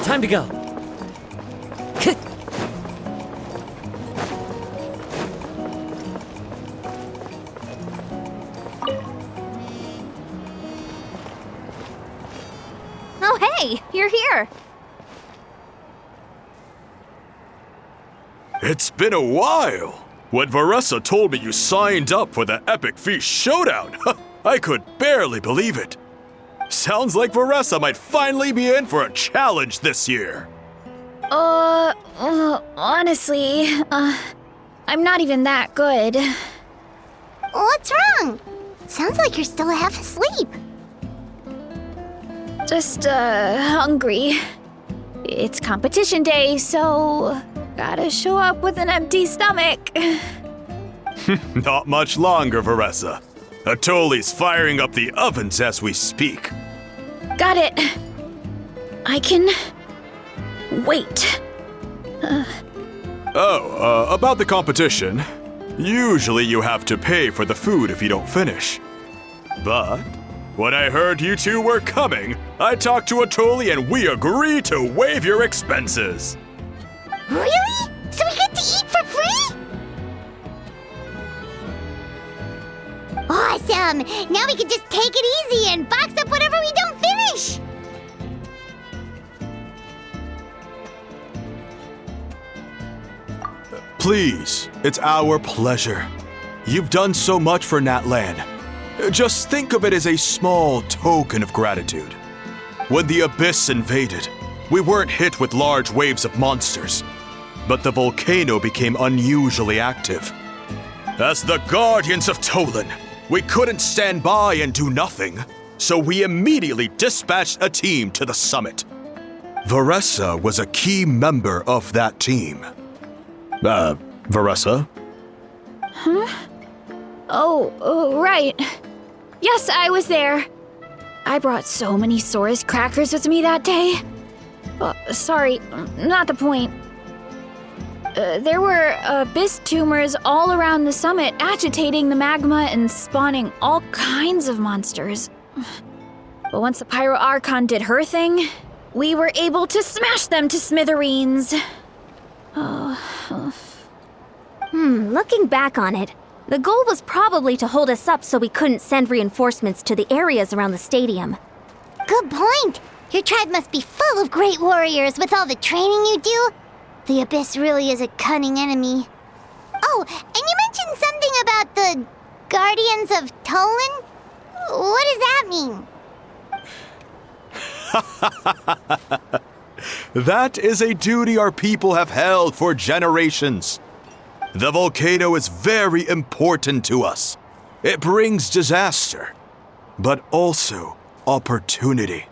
Time to go. Oh, hey, you're here. It's been a while. When Veressa told me you signed up for the Epic Feast Showdown, I could barely believe it. Sounds like Veressa might finally be in for a challenge this year. Honestly, I'm not even that good. What's wrong? Sounds like you're still half asleep. Just, hungry. It's competition day, so gotta show up with an empty stomach. Not much longer, Veressa. Atoli's firing up the ovens as we speak. Got it. I can wait. About the competition. Usually you have to pay for the food if you don't finish. But when I heard you two were coming, I talked to Atoli and we agreed to waive your expenses. Really? So we get to eat for free? Awesome! Now we can just take it easy and box up whatever we don't finish! Please, it's our pleasure. You've done so much for Natlan. Just think of it as a small token of gratitude. When the Abyss invaded, we weren't hit with large waves of monsters, but the volcano became unusually active. As the Guardians of Tolan, we couldn't stand by and do nothing, so we immediately dispatched a team to the summit. Veressa was a key member of that team. Veressa? Huh? Oh, right. Yes, I was there. I brought so many Saurus crackers with me that day. Sorry, not the point. There were abyss tumors all around the summit, agitating the magma and spawning all kinds of monsters. But once the Pyro Archon did her thing, we were able to smash them to smithereens. Looking back on it, the goal was probably to hold us up so we couldn't send reinforcements to the areas around the stadium. Good point! Your tribe must be full of great warriors with all the training you do. The Abyss really is a cunning enemy. Oh, and you mentioned something about the Guardians of Tolan? What does that mean? That is a duty our people have held for generations. The volcano is very important to us. It brings disaster, but also opportunity.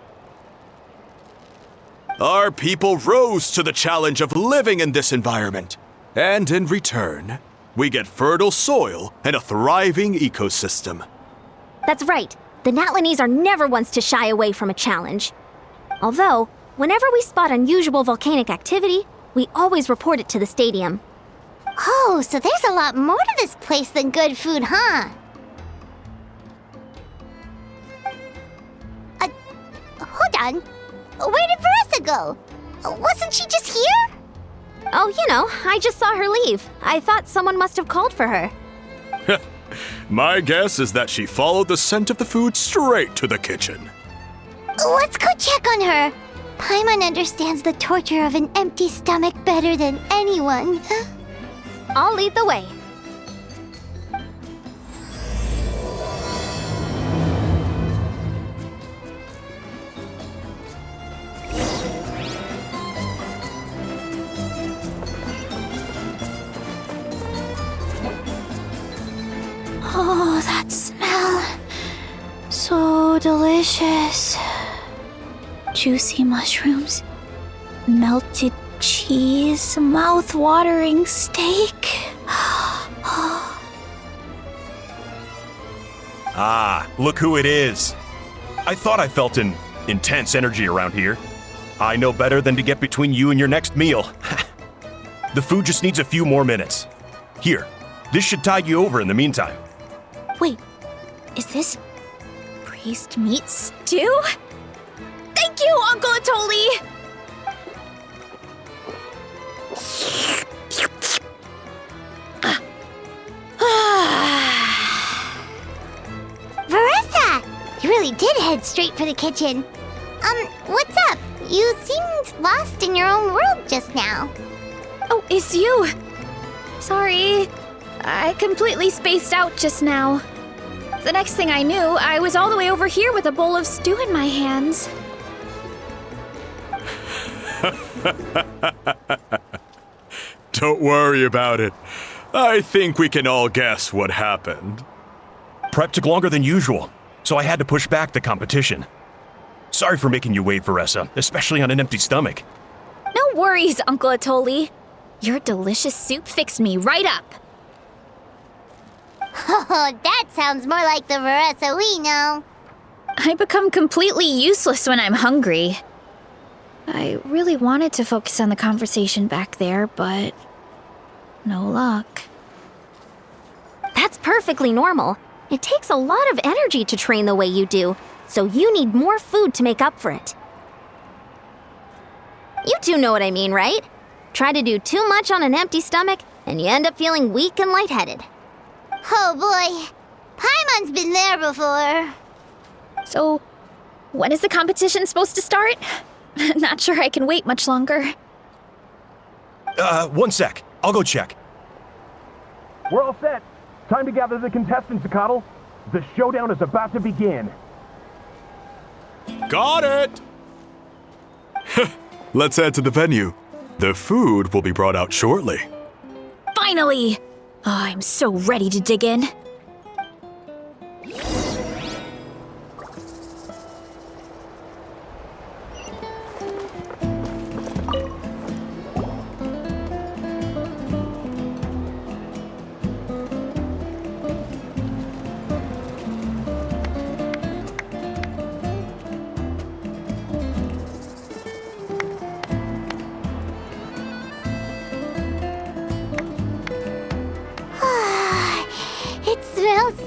Our people rose to the challenge of living in this environment, and in return, we get fertile soil and a thriving ecosystem. That's right. The Natlanese are never ones to shy away from a challenge. Although, whenever we spot unusual volcanic activity, we always report it to the stadium. Oh, so there's a lot more to this place than good food, huh? Hold on. Where did Veressa go? Wasn't she just here? Oh, I just saw her leave. I thought someone must have called for her. My guess is that she followed the scent of the food straight to the kitchen. Let's go check on her. Paimon understands the torture of an empty stomach better than anyone. I'll lead the way. Oh, that smell. So delicious. Juicy mushrooms, melted cheese, mouth-watering steak. Ah, look who it is. I thought I felt an intense energy around here. I know better than to get between you and your next meal. The food just needs a few more minutes. Here, this should tide you over in the meantime. Wait, is this priest meat stew? Thank you, Uncle Atoli! Veressa! You really did head straight for the kitchen. What's up? You seemed lost in your own world just now. Oh, it's you. Sorry. I completely spaced out just now. The next thing I knew, I was all the way over here with a bowl of stew in my hands. Don't worry about it. I think we can all guess what happened. Prep took longer than usual, so I had to push back the competition. Sorry for making you wait, Veressa, especially on an empty stomach. No worries, Uncle Atoli. Your delicious soup fixed me right up. Oh, that sounds more like the Veressa we know. I become completely useless when I'm hungry. I really wanted to focus on the conversation back there, but no luck. That's perfectly normal. It takes a lot of energy to train the way you do, so you need more food to make up for it. You two know what I mean, right? Try to do too much on an empty stomach, and you end up feeling weak and lightheaded. Oh boy, Paimon's been there before. So, when is the competition supposed to start? Not sure I can wait much longer. 1 sec. I'll go check. We're all set. Time to gather the contestants, Coddle. The showdown is about to begin. Got it! Let's head to the venue. The food will be brought out shortly. Finally! Oh, I'm so ready to dig in.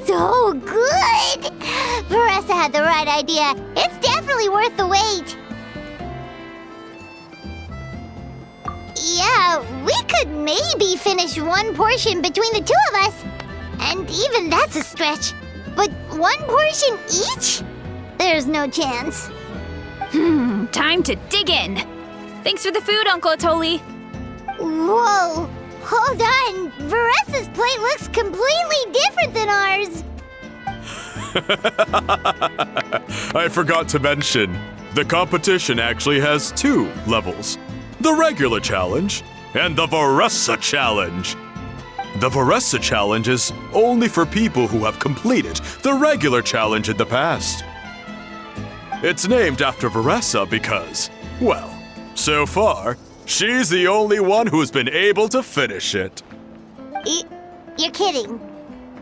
So good! Veressa had the right idea. It's definitely worth the wait. Yeah, we could maybe finish one portion between the two of us. And even that's a stretch. But one portion each? There's no chance. Time to dig in. Thanks for the food, Uncle Atoli. Whoa! Hold on! Veressa's plate looks completely different than ours! I forgot to mention, the competition actually has 2 levels. The regular challenge and the Veressa challenge. The Veressa challenge is only for people who have completed the regular challenge in the past. It's named after Veressa because, well, so far, she's the only one who's been able to finish it. You're kidding.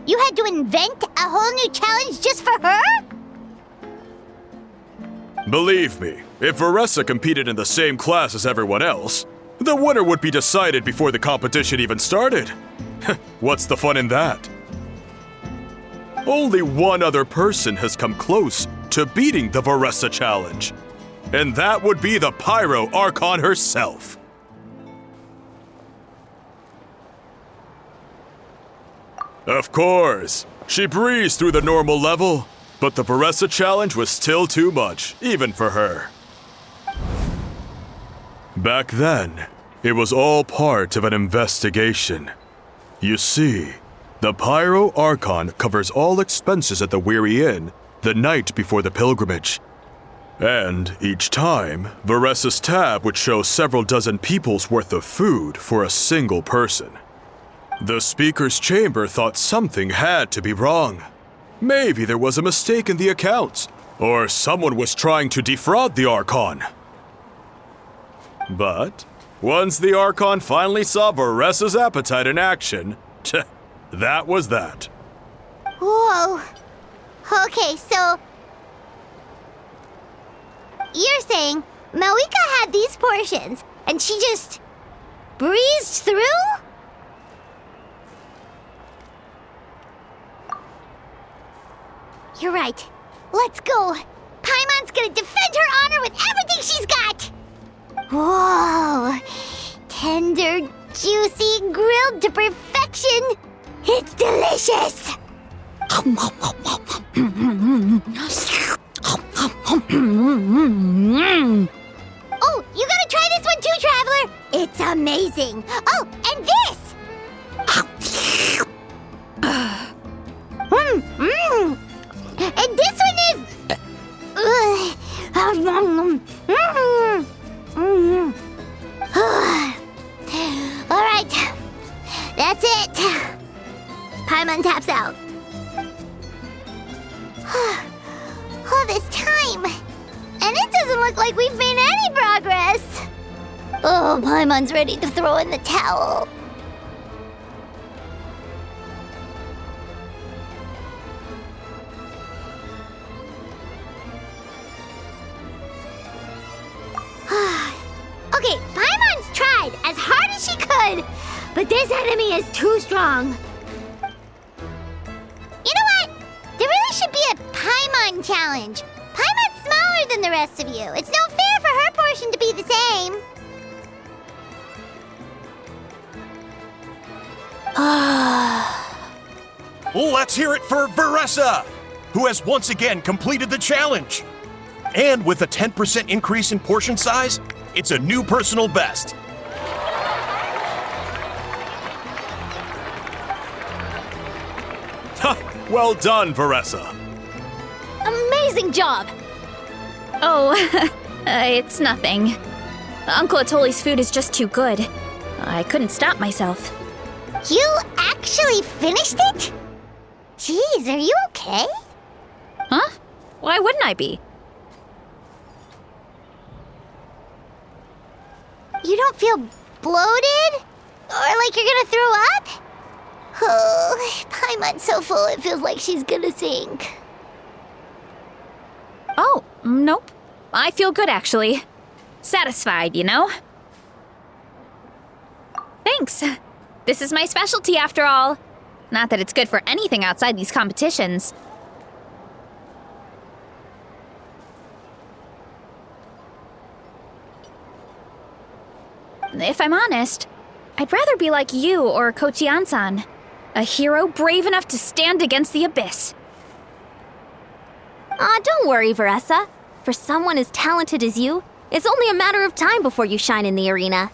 You had to invent a whole new challenge just for her? Believe me, if Veressa competed in the same class as everyone else, the winner would be decided before the competition even started. What's the fun in that? Only one other person has come close to beating the Veressa challenge, and that would be the Pyro Archon herself. Of course, she breezed through the normal level, but the Veressa challenge was still too much, even for her. Back then, it was all part of an investigation. You see, the Pyro Archon covers all expenses at the Weary Inn the night before the pilgrimage. And each time, Veressa's tab would show several dozen people's worth of food for a single person. The speaker's chamber thought something had to be wrong. Maybe there was a mistake in the accounts, or someone was trying to defraud the Archon. But once the Archon finally saw Veressa's appetite in action, that was that. Whoa. Okay, so you're saying Malika had these portions, and she just breezed through? You're right. Let's go. Paimon's gonna defend her honor with everything she's got! Whoa. tender, juicy, grilled to perfection. It's delicious. Oh, you gotta try this one too, Traveler. It's amazing. Oh, and this. And this one is... All right, that's it. Paimon taps out. All this time, and it doesn't look like we've made any progress. Oh, Paimon's ready to throw in the towel. Okay, Paimon's tried as hard as she could, but this enemy is too strong. You know what? There really should be a Paimon challenge. Paimon's smaller than the rest of you. It's no fair for her portion to be the same. Let's hear it for Veressa, who has once again completed the challenge. And with a 10% increase in portion size, it's a new personal best. Well done, Veressa. Amazing job. Oh, it's nothing. Uncle Atoli's food is just too good. I couldn't stop myself. You actually finished it? Jeez, are you okay? Huh? Why wouldn't I be? You don't feel bloated? Or like you're gonna throw up? Oh, Paimon's so full it feels like she's gonna sink. Oh, nope. I feel good, actually. Satisfied, you know? Thanks. This is my specialty, after all. Not that it's good for anything outside these competitions. If I'm honest, I'd rather be like you or Kochi-an-san. A hero brave enough to stand against the abyss. Aw, don't worry, Veressa. For someone as talented as you, it's only a matter of time before you shine in the arena.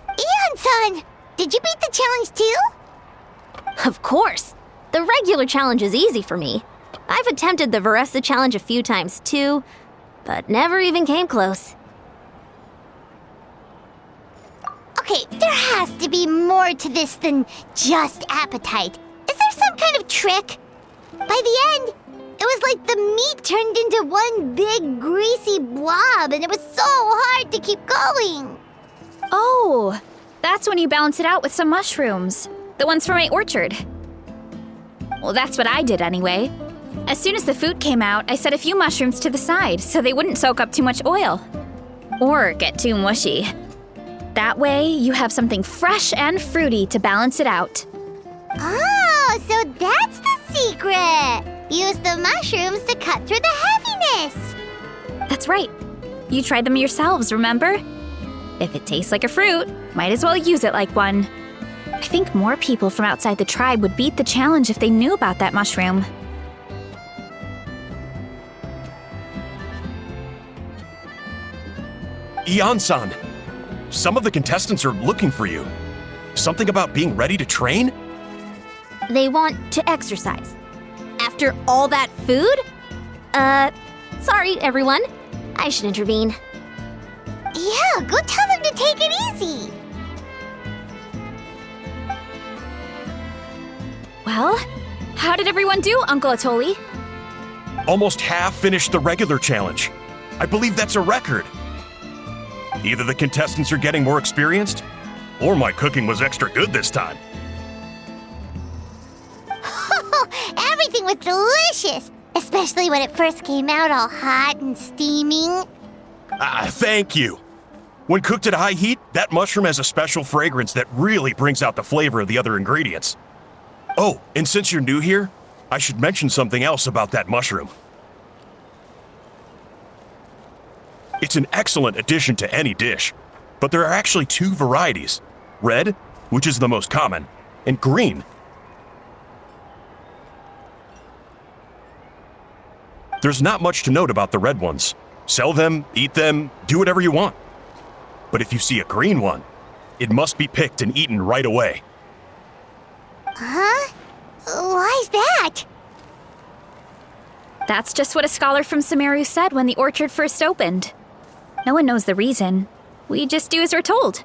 Ian-san, did you beat the challenge too? Of course. The regular challenge is easy for me. I've attempted the Veressa challenge a few times too, but never even came close. Okay, there has to be more to this than just appetite. Is there some kind of trick? By the end, it was like the meat turned into one big greasy blob, and it was so hard to keep going. Oh, that's when you balance it out with some mushrooms. The ones from my orchard. Well, that's what I did anyway. As soon as the food came out, I set a few mushrooms to the side so they wouldn't soak up too much oil. Or get too mushy. That way, you have something fresh and fruity to balance it out. Oh, so that's the secret! Use the mushrooms to cut through the heaviness! That's right. You tried them yourselves, remember? If it tastes like a fruit, might as well use it like one. I think more people from outside the tribe would beat the challenge if they knew about that mushroom. Ian-san, some of the contestants are looking for you. Something about being ready to train? They want to exercise. After all that food? Sorry, everyone. I should intervene. Yeah, go tell them to take it easy. Well, how did everyone do, Uncle Atoli? Almost half finished the regular challenge. I believe that's a record. Either the contestants are getting more experienced, or my cooking was extra good this time. Everything was delicious, especially when it first came out all hot and steaming. Thank you. When cooked at high heat, that mushroom has a special fragrance that really brings out the flavor of the other ingredients. Oh, and since you're new here, I should mention something else about that mushroom. It's an excellent addition to any dish, but there are actually two varieties. Red, which is the most common, and green. There's not much to note about the red ones. Sell them, eat them, do whatever you want. But if you see a green one, it must be picked and eaten right away. Huh? Why's that? That's just what a scholar from Sumeru said when the orchard first opened. No one knows the reason. We just do as we're told.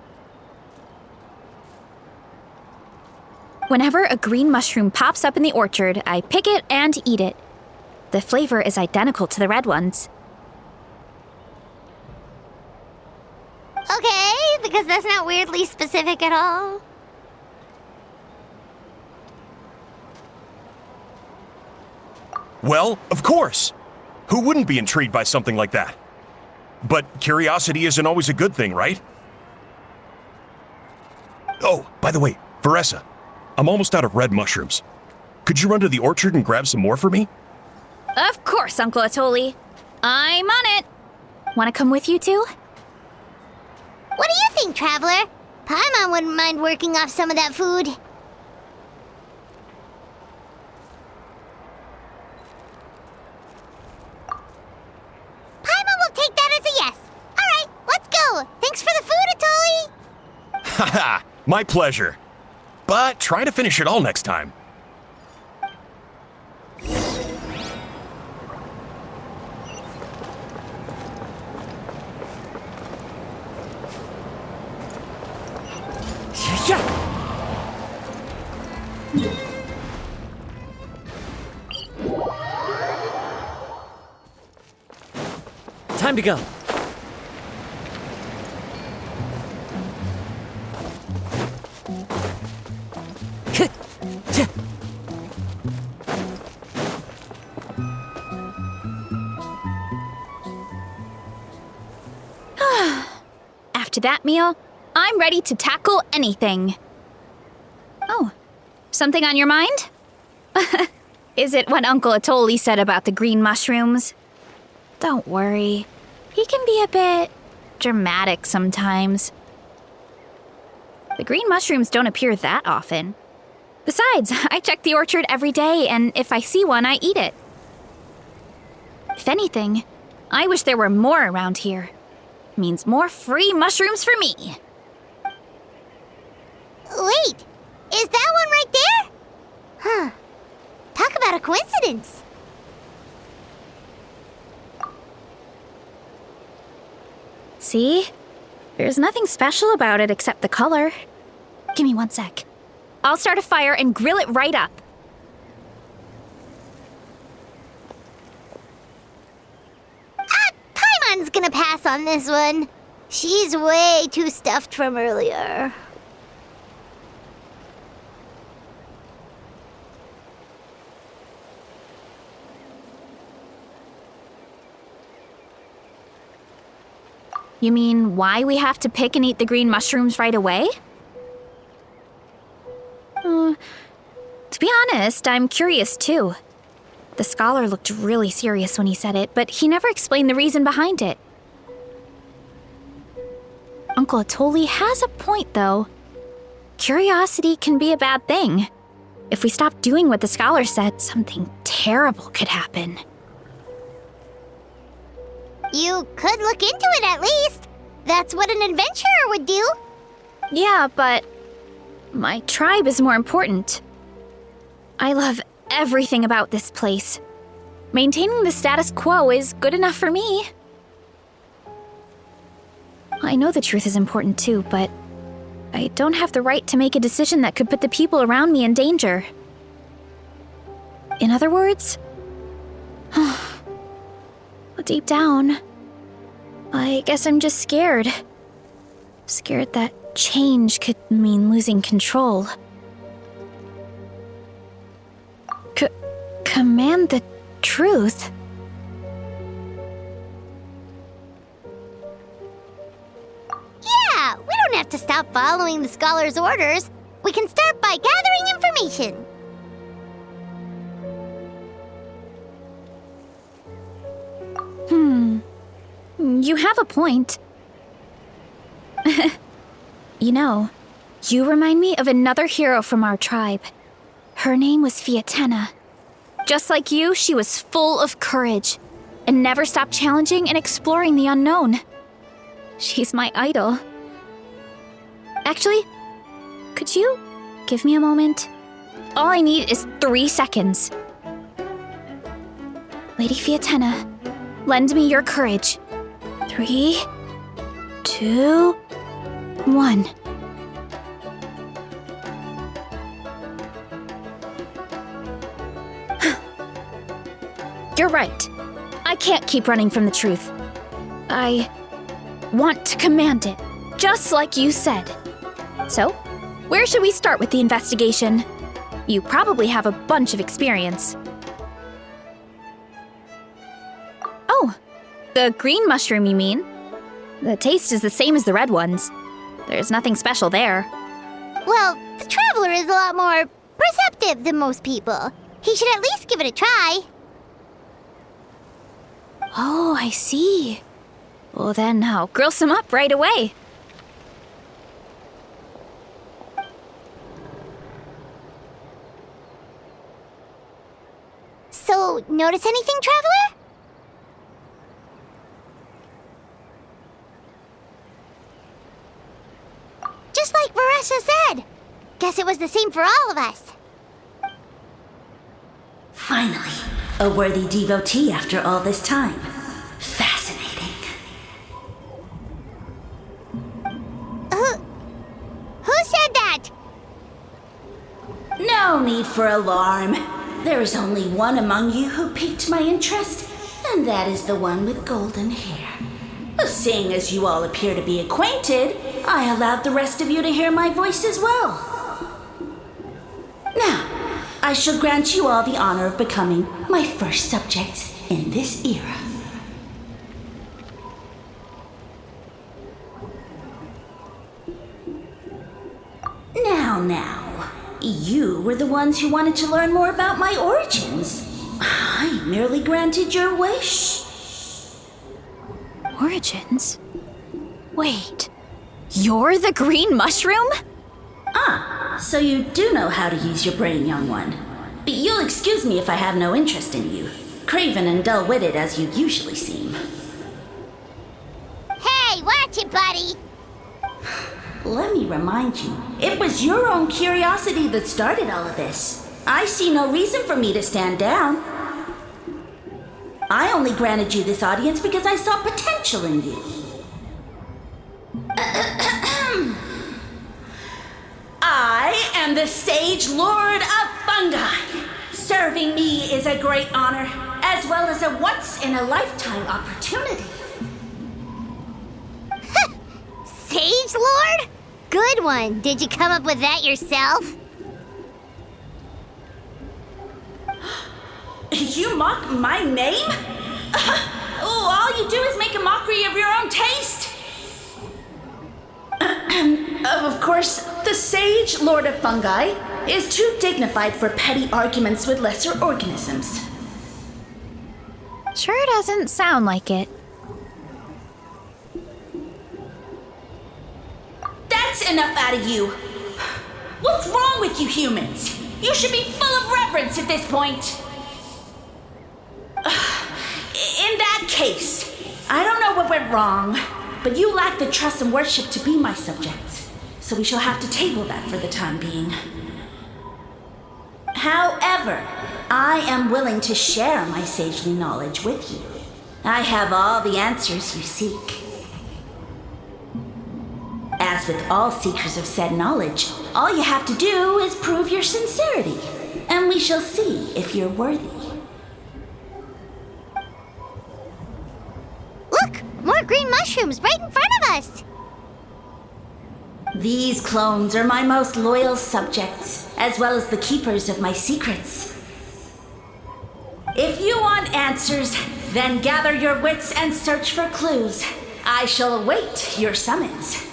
Whenever a green mushroom pops up in the orchard, I pick it and eat it. The flavor is identical to the red ones. Okay, because that's not weirdly specific at all. Well, of course. Who wouldn't be intrigued by something like that? But curiosity isn't always a good thing, right? Oh, by the way, Veressa, I'm almost out of red mushrooms. Could you run to the orchard and grab some more for me? Of course, Uncle Atoli. I'm on it. Want to come with you too? What do you think, Traveler? Paimon wouldn't mind working off some of that food. Paimon will take that as a yes. All right, let's go. Thanks for the food, Atoli. Haha, my pleasure. But try to finish it all next time. Time to go. After that meal, I'm ready to tackle anything. Oh, something on your mind? Is it what Uncle Atoli said about the green mushrooms? Don't worry. He can be a bit dramatic sometimes. The green mushrooms don't appear that often. Besides, I check the orchard every day, and if I see one, I eat it. If anything, I wish there were more around here. Means more free mushrooms for me. Wait, is that one right there? Huh. Talk about a coincidence. See? There's nothing special about it except the color. Give me 1 sec. I'll start a fire and grill it right up. Paimon's gonna pass on this one. She's way too stuffed from earlier. You mean why we have to pick and eat the green mushrooms right away? To be honest, I'm curious too. The scholar looked really serious when he said it, but he never explained the reason behind it. Uncle Atoli has a point, though. Curiosity can be a bad thing. If we stop doing what the scholar said, something terrible could happen. You could look into it at least. That's what an adventurer would do. Yeah, but my tribe is more important. I love everything about this place. Maintaining the status quo is good enough for me. I know the truth is important too, but I don't have the right to make a decision that could put the people around me in danger. In other words, deep down, I guess I'm just scared. Scared that change could mean losing control. Command the truth? Yeah, we don't have to stop following the scholar's orders. We can start by gathering information. You have a point. You know, you remind me of another hero from our tribe. Her name was Fiatena. Just like you, she was full of courage and never stopped challenging and exploring the unknown. She's my idol. Actually, could you give me a moment? All I need is 3 seconds. Lady Fiatena, lend me your courage. 3, 2, 1. You're right. I can't keep running from the truth. I want to command it, just like you said. So, where should we start with the investigation? You probably have a bunch of experience. Oh, the green mushroom, you mean? The taste is the same as the red ones. There's nothing special there. Well, the Traveler is a lot more perceptive than most people. He should at least give it a try. Oh, I see. Well, then I'll grill some up right away. So, notice anything, Traveler? Just like Varesha said. Guess it was the same for all of us. Finally, a worthy devotee after all this time. Fascinating. Who said that? No need for alarm. There is only one among you who piqued my interest, and that is the one with golden hair. Seeing as you all appear to be acquainted, I allowed the rest of you to hear my voice as well. Now, I shall grant you all the honor of becoming my first subjects in this era. Now, you were the ones who wanted to learn more about my origins. I merely granted your wish. Origins? Wait, you're the green mushroom? So you do know how to use your brain, young one. But you'll excuse me if I have no interest in you, craven and dull-witted as you usually seem. Hey, watch it, buddy! Let me remind you, it was your own curiosity that started all of this. I see no reason for me to stand down. I only granted you this audience because I saw potential in you. I am the Sage Lord of Fungi. Serving me is a great honor, as well as a once-in-a-lifetime opportunity. Sage Lord? Good one. Did you come up with that yourself? You mock my name? All you do is make a mockery of your own taste. Of course, the Sage Lord of Fungi is too dignified for petty arguments with lesser organisms. Sure doesn't sound like it. That's enough out of you. What's wrong with you humans? You should be full of reverence at this point. In that case, I don't know what went wrong, but you lack the trust and worship to be my subjects, so we shall have to table that for the time being. However, I am willing to share my sagely knowledge with you. I have all the answers you seek. As with all seekers of said knowledge, all you have to do is prove your sincerity, and we shall see if you're worthy. Look! More green mushrooms right in front of us! These clones are my most loyal subjects, as well as the keepers of my secrets. If you want answers, then gather your wits and search for clues. I shall await your summons.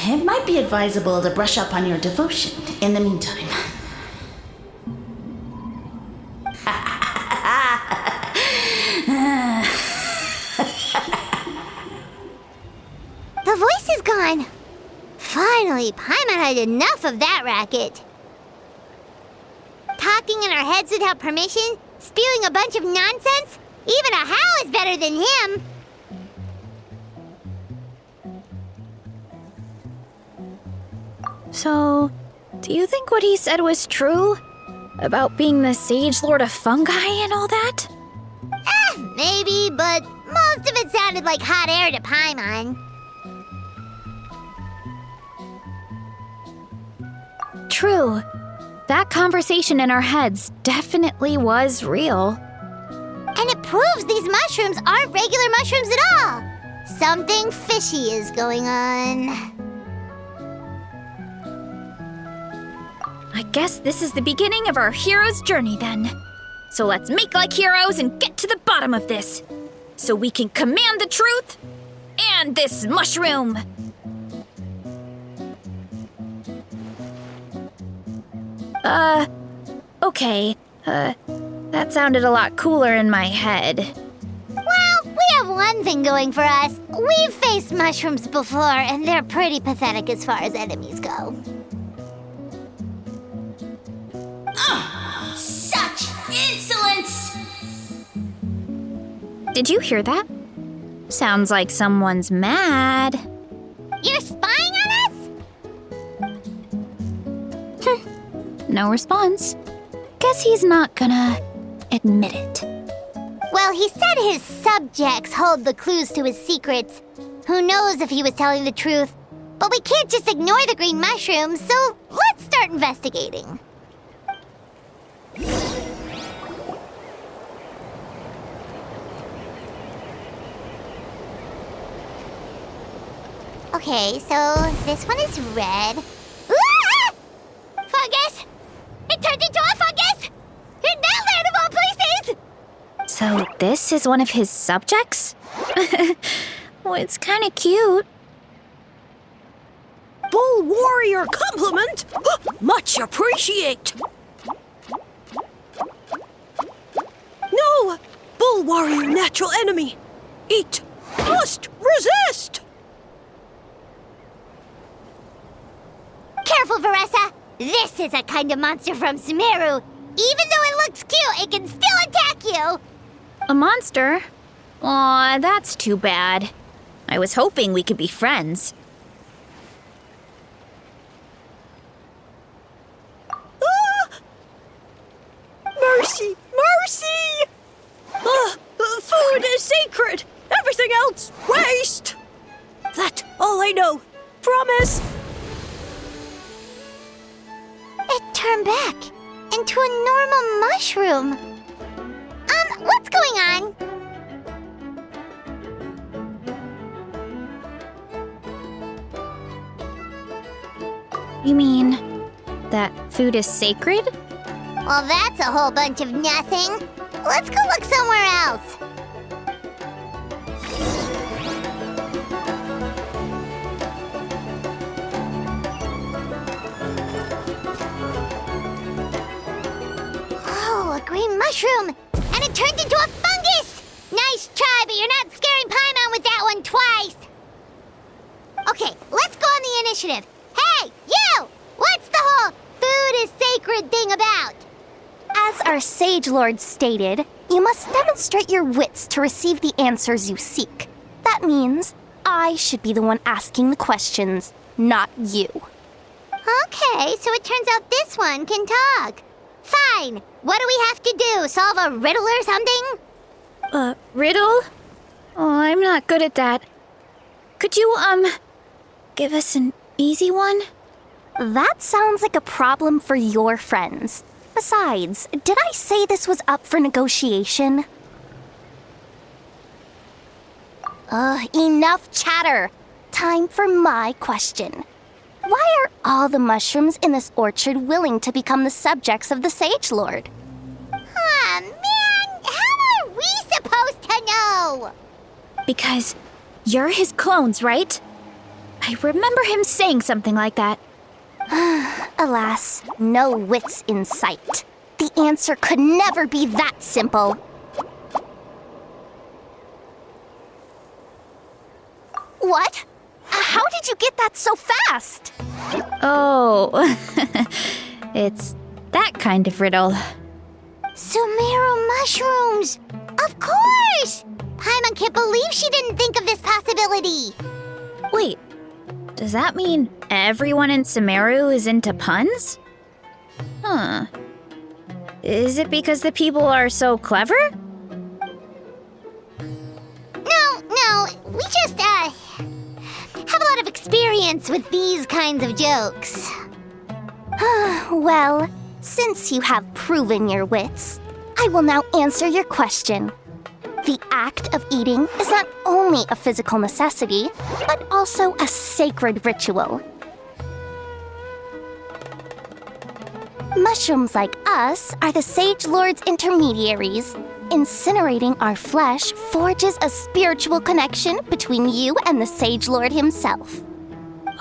It might be advisable to brush up on your devotion in the meantime. The voice is gone. Boy, Paimon had enough of that racket. Talking in our heads without permission, spewing a bunch of nonsense. Even a How is better than him. So, do you think what he said was true? About being the Sage Lord of Fungi and all that? Maybe, but most of it sounded like hot air to Paimon. True. That conversation in our heads definitely was real. And it proves these mushrooms aren't regular mushrooms at all. Something fishy is going on. I guess this is the beginning of our hero's journey then. So let's make like heroes and get to the bottom of this. So we can command the truth and this mushroom. Okay. That sounded a lot cooler in my head. Well, we have one thing going for us. We've faced mushrooms before, and they're pretty pathetic as far as enemies go. Such insolence! Did you hear that? Sounds like someone's mad. You're spying on us? No response. Guess he's not gonna admit it. Well, he said his subjects hold the clues to his secrets. Who knows if he was telling the truth? But we can't just ignore the green mushrooms, so let's start investigating. Okay, so this one is red. Ah! Fungus! It turned into a fungus! In that land of all places! So this is one of his subjects? Well, it's kind of cute. Bull warrior compliment! Much appreciate! No! Bull warrior natural enemy! Eat! Must resist! Careful, Veressa! This is a kind of monster from Sumeru. Even though it looks cute, it can still attack you! A monster? Aw, that's too bad. I was hoping we could be friends. Ah! Mercy! Mercy! Food is sacred! Everything else, waste! That's all I know. Promise! It turned back into a normal mushroom. What's going on? You mean that food is sacred? Well, that's a whole bunch of nothing. Let's go look somewhere else. Oh, a green mushroom! And it turned into a fungus! Nice try, but you're not scaring Paimon with that one twice! Okay, let's go on the initiative. Hey, you! What's the whole food is sacred thing about? As our Sage Lord stated, you must demonstrate your wits to receive the answers you seek. That means I should be the one asking the questions, not you. Okay, so it turns out this one can talk. Fine. What do we have to do? Solve a riddle or something? Riddle? Oh, I'm not good at that. Could you, give us an easy one? That sounds like a problem for your friends. Besides, did I say this was up for negotiation? Enough chatter. Time for my question. Why are all the mushrooms in this orchard willing to become the subjects of the Sage Lord? Aw, man! How are we supposed to know? Because you're his clones, right? I remember him saying something like that. Alas, no wits in sight. The answer could never be that simple. What? How did you get that so fast? Oh, it's that kind of riddle. Sumeru mushrooms! Of course! Paimon can't believe she didn't think of this possibility. Wait, does that mean everyone in Sumeru is into puns? Huh. Is it because the people are so clever? No, we just, have a lot of experience with these kinds of jokes. Well, since you have proven your wits, I will now answer your question. The act of eating is not only a physical necessity, but also a sacred ritual. Mushrooms like us are the Sage Lord's intermediaries. Incinerating our flesh forges a spiritual connection between you and the Sage Lord himself.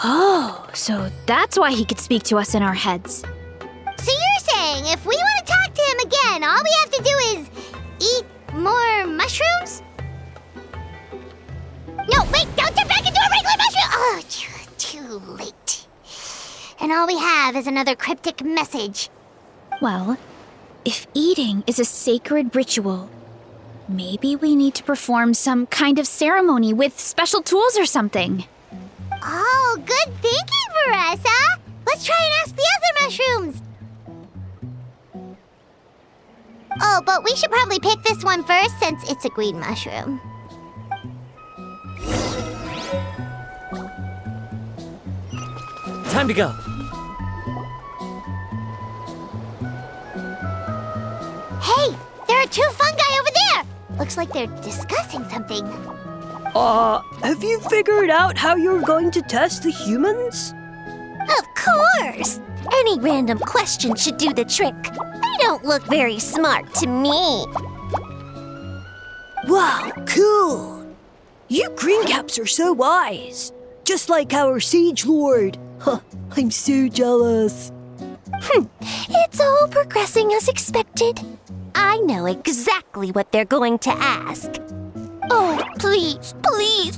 Oh, so that's why he could speak to us in our heads. So you're saying if we want to talk to him again, all we have to do is eat more mushrooms? No, wait, don't turn back into a regular mushroom! Oh, too late. And all we have is another cryptic message. Well, if eating is a sacred ritual, maybe we need to perform some kind of ceremony with special tools or something. Oh, good thinking for us, huh? Let's try and ask the other mushrooms. Oh, but we should probably pick this one first since it's a green mushroom. Time to go. Hey, there are two fungi over there. Looks like they're discussing something. Have you figured out how you're going to test the humans? Of course! Any random question should do the trick. They don't look very smart to me. Wow, cool! You green caps are so wise. Just like our Sage Lord. Huh, I'm so jealous. It's all progressing as expected. I know exactly what they're going to ask. Oh, please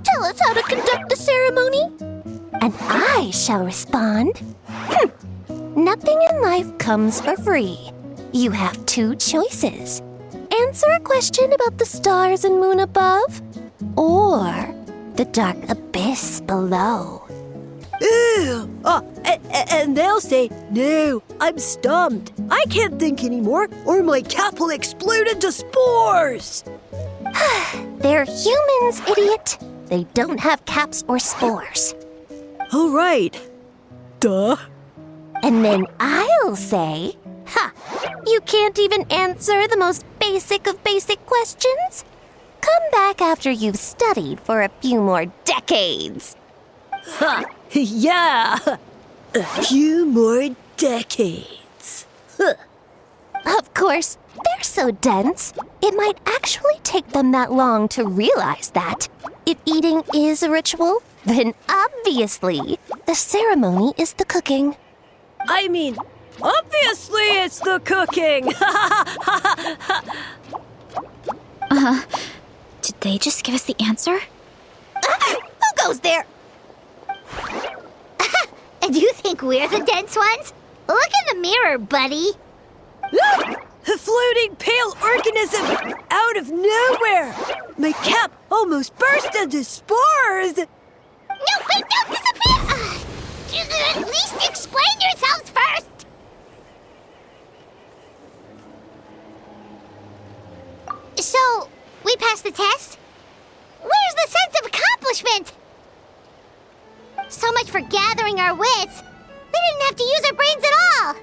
tell us how to conduct the ceremony. And I shall respond. Nothing in life comes for free. You have two choices. Answer a question about the stars and moon above, or the dark abyss below. Ew! And they'll say, no, I'm stumped. I can't think anymore, or my cap will explode into spores. They're humans, idiot. They don't have caps or spores. All right. Duh. And then I'll say, you can't even answer the most basic of basic questions? Come back after you've studied for a few more decades. Ha! Yeah! A few more decades. Of course, they're so dense, it might actually take them that long to realize that. If eating is a ritual, then obviously the ceremony is the cooking. I mean, obviously it's the cooking! Did they just give us the answer? Who goes there? And you think we're the dense ones? Look in the mirror, buddy. A floating pale organism out of nowhere! My cap almost burst into spores! No, wait, don't disappear! At least explain yourselves first! So, we passed the test? Where's the sense of accomplishment? So much for gathering our wits. We didn't have to use our brains at all.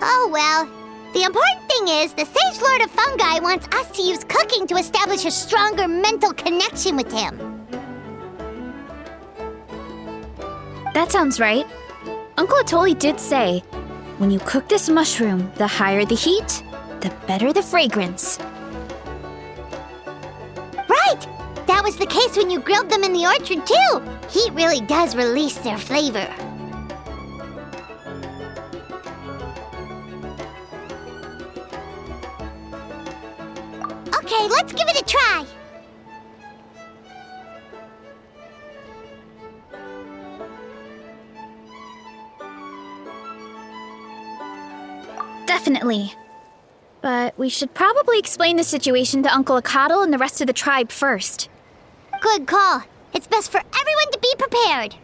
Oh well. The important thing is the Sage Lord of Fungi wants us to use cooking to establish a stronger mental connection with him. That sounds right. Uncle Atoli did say, when you cook this mushroom, the higher the heat, the better the fragrance. Right! That was the case when you grilled them in the orchard too. Heat really does release their flavor. Okay, let's give it a try. definitely. But we should probably explain the situation to Uncle Akadal and the rest of the tribe first. Good call. It's best for everyone to be prepared.